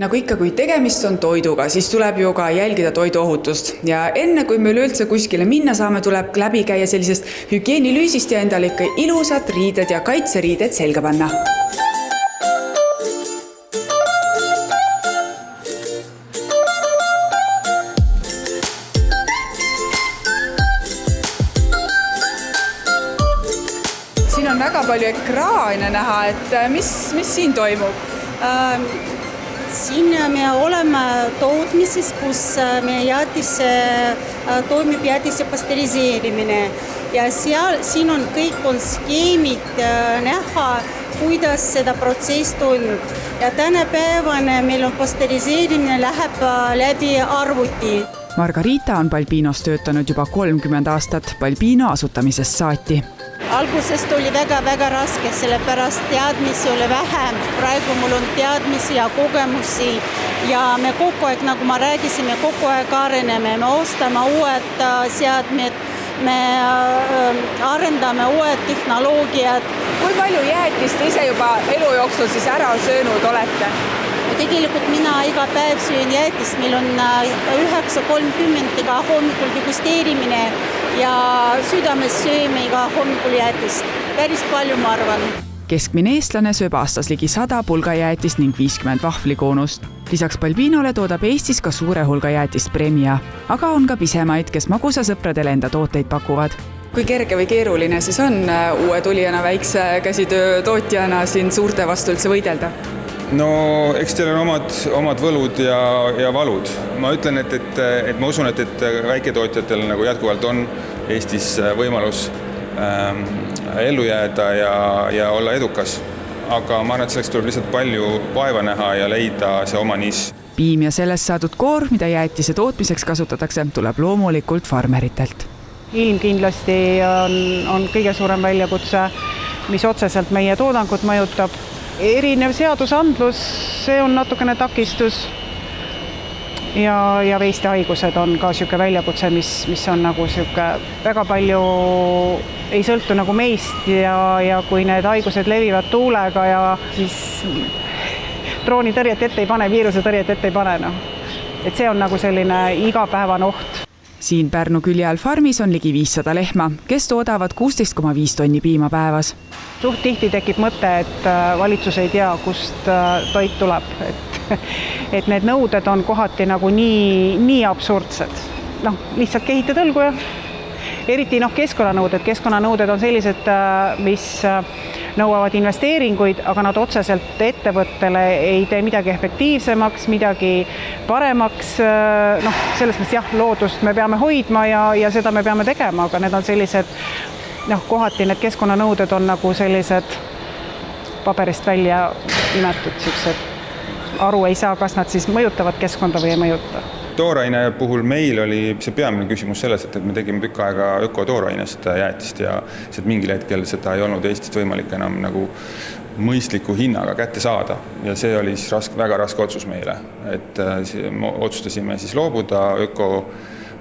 Nagu ikka, kui tegemist on toiduga, siis tuleb ju ka jälgida toiduohutust. Ja enne kui meil üldse kuskile minna saame, tuleb läbi käia sellisest hügieenilüüsist ja endale ikka ilusad riided ja kaitseriided selga panna. Siin on väga palju ekraane näha, et mis siin toimub? Siin me oleme tootmises, kus meie toimib jäätise pasteriseerimine ja siin on kõik skeemid näha, kuidas seda protsess toimub. Ja tänapäevane meil on pasteriseerimine läheb läbi arvuti. Margarita on Balbinos töötanud juba 30 aastat Balbino asutamisest saati. Algusest oli väga raske, sellepärast teadmisi oli vähem. Praegu mul on teadmisi ja kogemusi ja me kogu aeg, nagu ma räägisin, me kogu aeg areneme, me ostame uued seadmed, me arendame uued tehnoloogiad. Kui palju jäätist ise juba elu jooksul siis ära söönud olete? Tegelikult mina iga päev söön jäätist, meil on 9:30 iga hommikul degusteerimine ja südames sööme iga hommikul jäätist. Päris palju, ma arvan. Keskmine eestlane sööb aastas ligi 100 pulgajäätist ning 50 vahvlikoonust. Lisaks Balbinole toodab Eestis ka suure hulga jäätist Premia, aga on ka pisemaid, kes magusasõpradele enda tooteid pakuvad. Kui kerge või keeruline siis on uue tulijana väikse käsitöö tootjana siin suurte vastu üldse võidelda? No eks teil on omad võlud ja valud. Ma ütlen, et ma usun, et väiketootjatel nagu jätkuvalt on Eestis võimalus ellu jääda ja olla edukas. Aga ma arvan, et selleks tuleb lihtsalt palju vaeva näha ja leida see oma nišš. Piim ja sellest saadud koor, mida jäätise tootmiseks kasutatakse, tuleb loomulikult farmeritelt. Ilm kindlasti on kõige suurem väljakutse, mis otseselt meie toodangut mõjutab. Erinev seadusandlus, see on natukene takistus ja veiste haigused on ka selline väljakutse, mis on nagu väga palju ei sõltu nagu meist ja kui need haigused levivad tuulega ja siis droonitõrjet ette ei pane, viiruse tõrjet ette ei pane. Et see on nagu selline igapäevane oht. Siin Pärnu külje all farmis on ligi 500 lehma, kes toodavad 16,5 tonni piima päevas. Suht tihti tekib mõte, et valitsus ei tea, kust toit tuleb. Et need nõuded on kohati nagu nii absurdsed. Lihtsalt kehitad õlgu ja eriti keskkonnanõuded on sellised, mis nõuavad investeeringuid, aga nad otseselt ettevõttele ei tee midagi efektiivsemaks, midagi paremaks. Selles mõttes loodust me peame hoidma ja seda me peame tegema, aga need on sellised, kohati need keskkonnanõuded on nagu sellised paberist välja imetud, aru ei saa, kas nad siis mõjutavad keskkonda või ei mõjuta. Tooraine puhul meil oli see peamine küsimus selles, et me tegime tükk aega ökotoorainest jäätist ja mingil hetkel seda ei olnud Eestist võimalik enam nagu mõistliku hinnaga kätte saada. Ja see oli siis väga raske otsus meile. Et otsustasime siis loobuda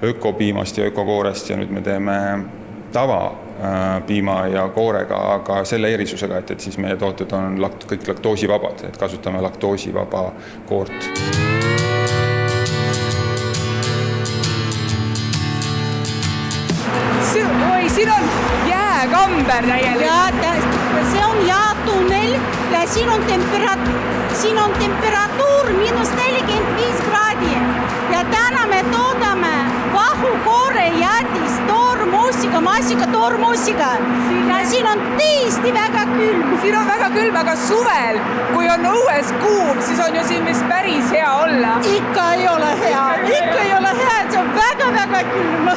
ökopiimast ja ökokoorest ja nüüd me teeme tavapiima ja koorega, aga selle erisusega, et siis meie tooted on kõik laktoosivabad, et kasutame laktoosivaba koort. Siin on jääkamber täielik. See on jäätunnel ja siin on temperatuur -45 kraadi. Ja täna me toodame vahukoore jäätist toormoosiga. Ja siin on tõesti väga külm. Siin on väga külm, aga suvel, kui on õues kuum, siis on ju siin vist päris hea olla. Ikka ei ole hea, see on väga külm.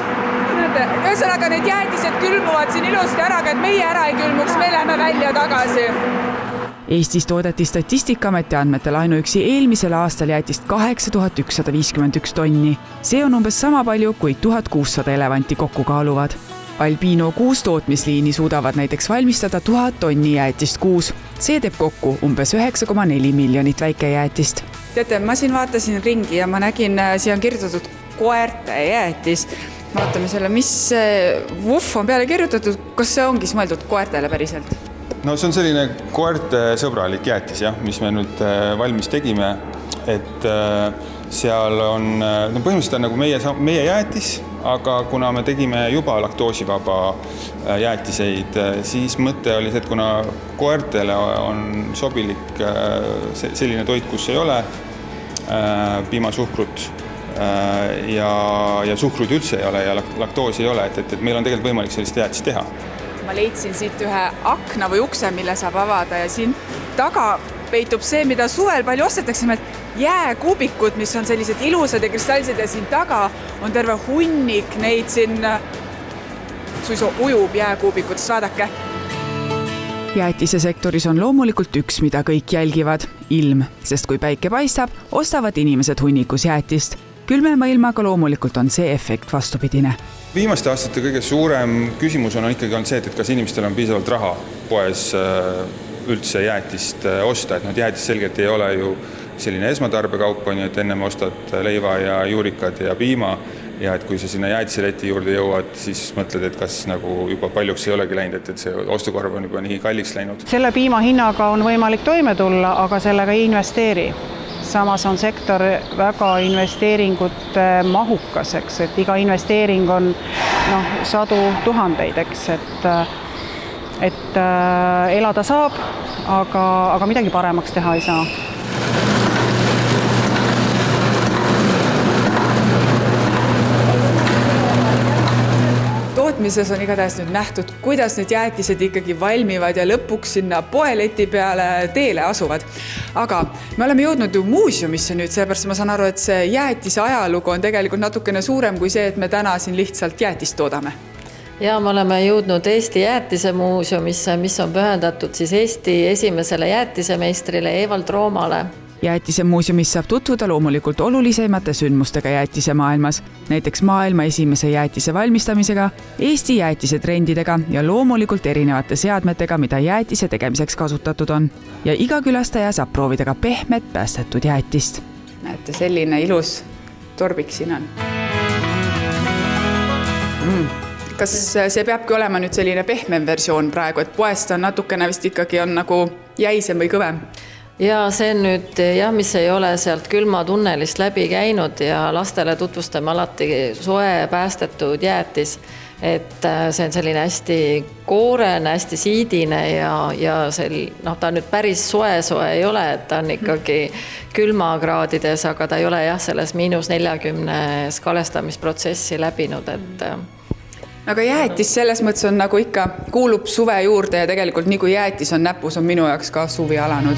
Ühesõnaga, need jäätised külmuvad siin ilusti ära, et meie ära ei külmuks, me läheme välja tagasi. Eestis toodeti Statistikaameti andmetel ainuüksi eelmisel aastal jäätist 8151 tonni. See on umbes sama palju, kui 1600 elevanti kokku kaaluvad. Albino 6 tootmisliini suudavad näiteks valmistada 1000 tonni jäätist kuus. See teeb kokku umbes 9,4 miljonit väikejäätist. Teate, ma siin vaatasin ringi ja ma nägin, siia on kirjutatud koerte jäätis. Vaatame selle, mis vuff on peale kirjutatud, kas see ongi mõeldud koertele päriselt? No see on selline koerte sõbralik jäätis, mis me nüüd valmis tegime et seal on, no põhimõtteliselt on nagu meie jäätis, aga kuna me tegime juba laktoosivaba jäätiseid, siis mõte oli see, et kuna koertele on sobilik selline toit, kus ei ole piimasuhkrut ja suhkrut üldse ei ole ja laktoosi ei ole, et meil on tegelikult võimalik sellist jäätist teha. Ma leidsin siit ühe akna või ukse, mille saab avada ja siin taga peitub see, mida suvel palju ostetakse, jääkuubikud, mis on sellised ilusad ja kristallised ja siin taga on terve hunnik neid siin suisa ujub jääkuubikutest, vaadake. Jäätisesektoris on loomulikult üks, mida kõik jälgivad, ilm, sest kui päike paistab, ostavad inimesed hunnikus jäätist. Külmema ilmaga loomulikult on see efekt vastupidine. Viimaste aastate kõige suurem küsimus on ikkagi olnud see, et kas inimestel on piisavalt raha poes üldse jäätist osta, et jäätis selgelt ei ole ju selline esmatarbekaup, on ju, et ennem ostad leiva ja juurikad ja piima ja et kui sa sinna jäätiseleti juurde jõuad, siis mõtled, et kas nagu juba paljuks ei olegi läinud, et see ostukorv on juba nii kalliks läinud. Selle piima hinnaga on võimalik toime tulla, aga sellega ei investeeri. Samas on sektor väga investeeringute mahukas, eks, et iga investeering on sadu tuhandeid, eks, et elada saab, aga midagi paremaks teha ei saa. Tootmises on igatahes nüüd nähtud, kuidas need jäätised ikkagi valmivad ja lõpuks sinna poeleti peale teele asuvad. Aga me oleme jõudnud ju muuseumisse nüüd, seepärast ma saan aru, et see jäätise ajalugu on tegelikult natukene suurem kui see, et me täna siin lihtsalt jäätist toodame. Ja me oleme jõudnud Eesti jäätisemuuseumisse, mis on pühendatud siis Eesti esimesele jäätisemeistrile Evald Roomale. Jäätisemuuseumis saab tutvuda loomulikult olulisemate sündmustega jäätise maailmas, näiteks maailma esimese jäätise valmistamisega, Eesti jäätise trendidega ja loomulikult erinevate seadmetega, mida jäätise tegemiseks kasutatud on. Ja iga külastaja saab proovida ka pehmet päästetud jäätist. Näete, selline ilus torbik siin on. Kas see peabki olema nüüd selline pehmem versioon praegu, et poest on natukene vist ikkagi on nagu jäisem või kõvem? Ja see on nüüd, mis ei ole sealt külma tunnelist läbi käinud ja lastele tutvustame alati soe päästetud jäätis. Et see on selline hästi koorene, hästi siidine ja ta nüüd päris soe ei ole, et ta on ikkagi külmakraadides, aga ta ei ole selles -40 skalestamisprotsessi läbinud, et aga jäätis selles mõttes on nagu ikka kuulub suve juurde ja tegelikult nii kui jäätis on näpus, on minu jaoks ka suvi alanud.